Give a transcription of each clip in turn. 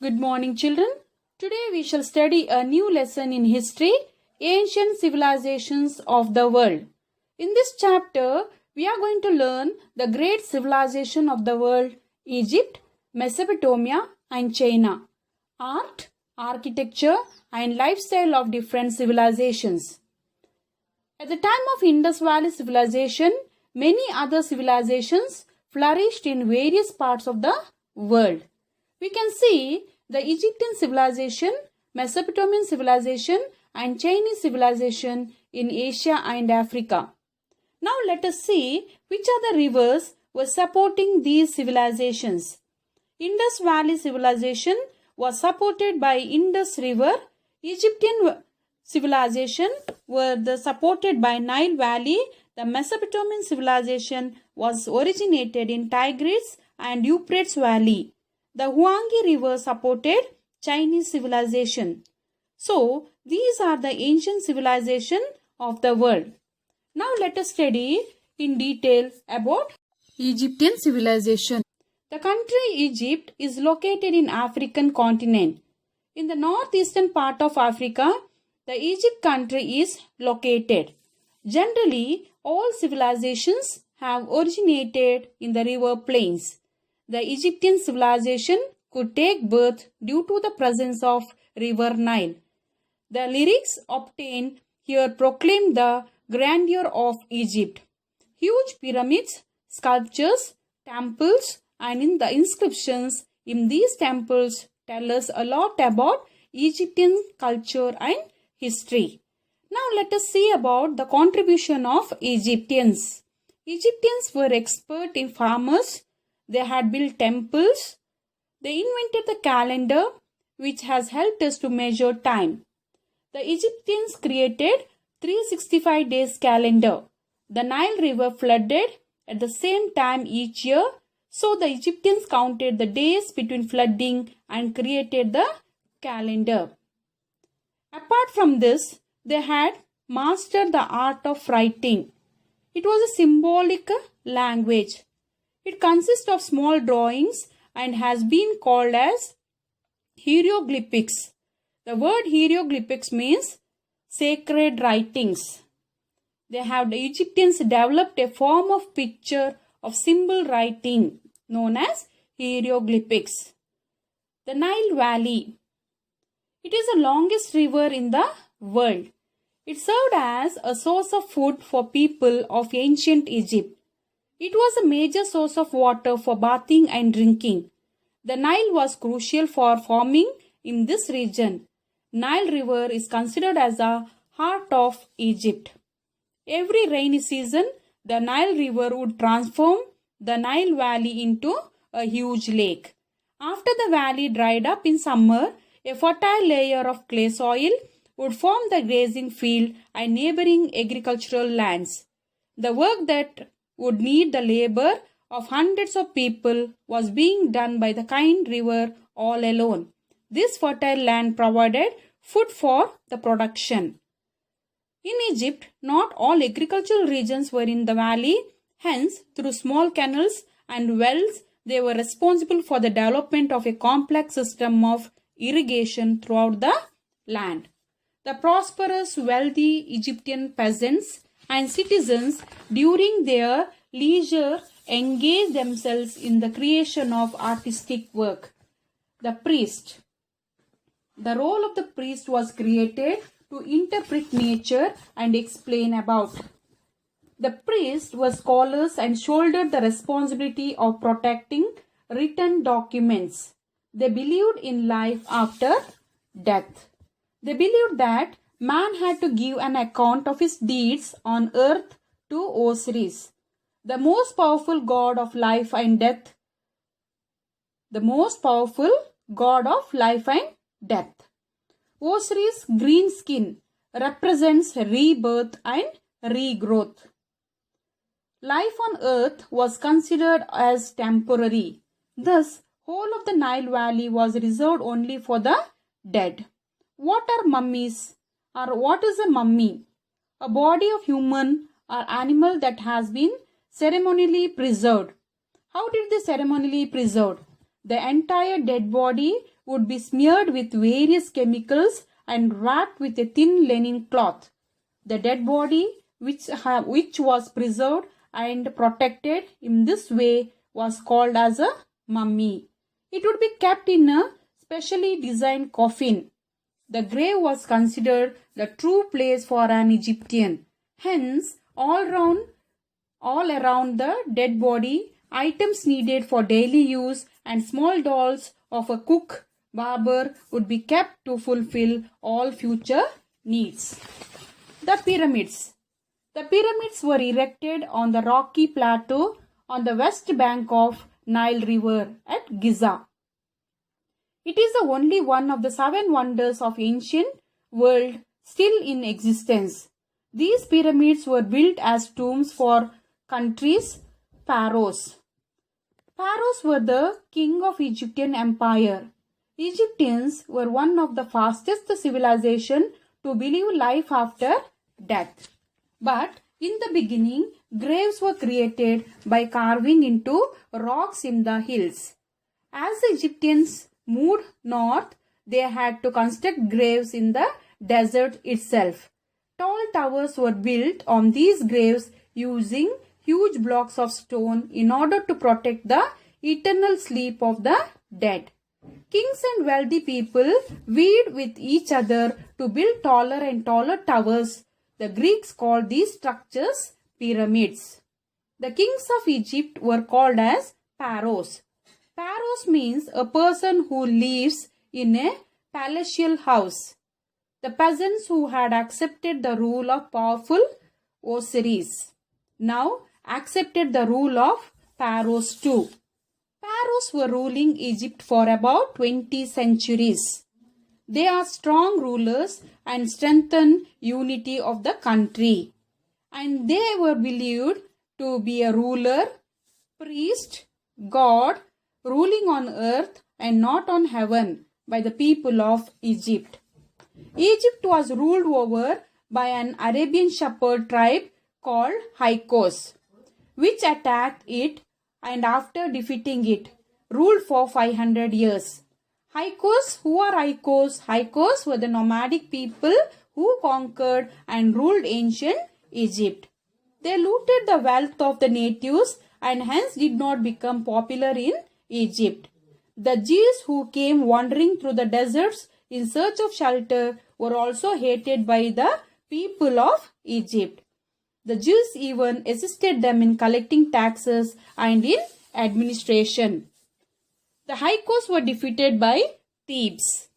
Good morning, children. Today we shall study a new lesson in history, ancient civilizations of the world. In this chapter, we are going to learn the great civilization of the world, Egypt, Mesopotamia and China, art, architecture and lifestyle of different civilizations. At the time of Indus Valley civilization, many other civilizations flourished in various parts of the world. We can see the Egyptian civilization, Mesopotamian civilization and Chinese civilization in Asia and Africa. Now let us see which are the rivers were supporting these civilizations. Indus Valley civilization was supported by Indus River. Egyptian civilization were supported by Nile Valley. The Mesopotamian civilization was originated in Tigris and Euphrates Valley. The Huanghe River supported Chinese civilization. So, these are the ancient civilization of the world. Now, let us study in detail about Egyptian civilization. The country Egypt is located in African continent. In the northeastern part of Africa, the Egypt country is located. Generally, all civilizations have originated in the river plains. The Egyptian civilization could take birth due to the presence of river Nile. The lyrics obtained here proclaim the grandeur of Egypt. Huge pyramids, sculptures, temples and in the inscriptions in these temples tell us a lot about Egyptian culture and history. Now let us see about the contribution of Egyptians. Egyptians were expert in farmers. They had built temples. They invented the calendar, which has helped us to measure time. The Egyptians created 365 days calendar. The Nile River flooded at the same time each year, so the Egyptians counted the days between flooding and created the calendar. Apart from this, they had mastered the art of writing. It was a symbolic language. It consists of small drawings and has been called as hieroglyphics. The word hieroglyphics means sacred writings. The Egyptians developed a form of picture of symbol writing known as hieroglyphics. The Nile Valley. It is the longest river in the world. It served as a source of food for people of ancient Egypt. It was a major source of water for bathing and drinking. The Nile was crucial for farming in this region. Nile River is considered as the heart of Egypt. Every rainy season, the Nile River would transform the Nile Valley into a huge lake. After the valley dried up in summer, a fertile layer of clay soil would form the grazing field and neighboring agricultural lands. The work that would need the labor of hundreds of people was being done by the kind river all alone. This fertile land provided food for the production. In Egypt, not all agricultural regions were in the valley. Hence, through small canals and wells, they were responsible for the development of a complex system of irrigation throughout the land. The prosperous, wealthy Egyptian peasants and citizens during their leisure engaged themselves in the creation of artistic work. The priest. The role of the priest was created to interpret nature and explain about. The priests were scholars and shouldered the responsibility of protecting written documents. They believed in life after death. They believed that man had to give an account of his deeds on earth to Osiris, the most powerful god of life and death. The most powerful god of life and death. Osiris' green skin represents rebirth and regrowth. Life on earth was considered as temporary. Thus, whole of the Nile Valley was reserved only for the dead. What are mummies? Or what is a mummy? A body of human or animal that has been ceremonially preserved. How did they ceremonially preserve? The entire dead body would be smeared with various chemicals and wrapped with a thin linen cloth. The dead body, which was preserved and protected in this way, was called as a mummy. It would be kept in a specially designed coffin. The grave was considered the true place for an Egyptian. Hence, all around the dead body, items needed for daily use and small dolls of a cook, barber would be kept to fulfill all future needs. The pyramids. The pyramids were erected on the rocky plateau on the west bank of Nile River at Giza. It is the only one of the 7 wonders of ancient world still in existence. These pyramids were built as tombs for countries' pharaohs. Pharaohs were the king of Egyptian empire. Egyptians were one of the fastest civilization to believe life after death. But in the beginning, graves were created by carving into rocks in the hills. As the Egyptians moved north, they had to construct graves in the desert itself. Tall towers were built on these graves using huge blocks of stone in order to protect the eternal sleep of the dead. Kings and wealthy people vied with each other to build taller and taller towers. The Greeks called these structures pyramids. The kings of Egypt were called as Parrots. Parrots means a person who lives in a palatial house. The peasants who had accepted the rule of powerful Osiris now accepted the rule of Parrots too. Parrots were ruling Egypt for about 20 centuries. They are strong rulers and strengthened unity of the country. And they were believed to be a ruler, priest, god, ruling on earth and not on heaven by the people of Egypt. Egypt was ruled over by an Arabian shepherd tribe called Hyksos, which attacked it and after defeating it, ruled for 500 years. Hyksos, who are Hyksos? Hyksos were the nomadic people who conquered and ruled ancient Egypt. They looted the wealth of the natives and hence did not become popular in Egypt. The Jews who came wandering through the deserts in search of shelter were also hated by the people of Egypt. The Jews even assisted them in collecting taxes and in administration. The Hyksos were defeated by Thebes.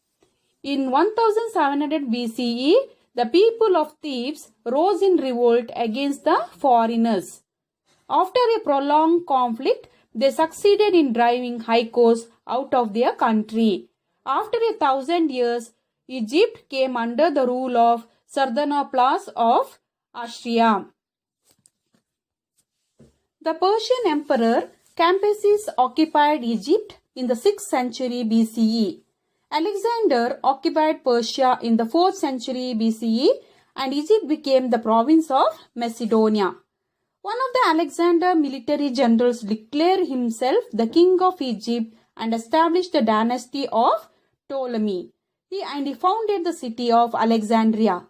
In 1700 BCE, the people of Thebes rose in revolt against the foreigners. After a prolonged conflict, they succeeded in driving Hyksos out of their country. After 1,000 years, Egypt came under the rule of Sardanapalus of Assyria. The Persian emperor Cambyses occupied Egypt in the 6th century BCE. Alexander occupied Persia in the 4th century BCE and Egypt became the province of Macedonia. One of the Alexander military generals declared himself the king of Egypt and established the dynasty of Ptolemy. He founded the city of Alexandria.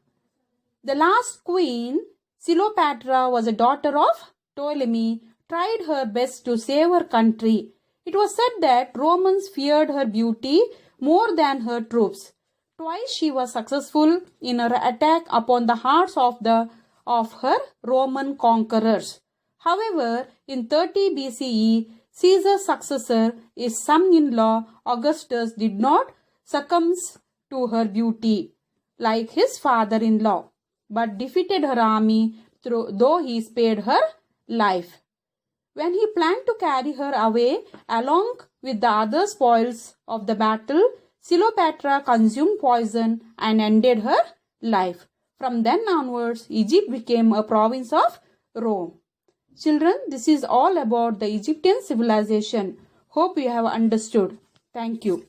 The last queen, Cleopatra, was a daughter of Ptolemy, tried her best to save her country. It was said that Romans feared her beauty more than her troops. Twice she was successful in her attack upon the hearts of her Roman conquerors. However, in 30 BCE, Caesar's successor, his son-in-law Augustus, did not succumb to her beauty like his father-in-law, but defeated her army though he spared her life. When he planned to carry her away along with the other spoils of the battle, Cleopatra consumed poison and ended her life. From then onwards, Egypt became a province of Rome. Children, this is all about the Egyptian civilization. Hope you have understood. Thank you.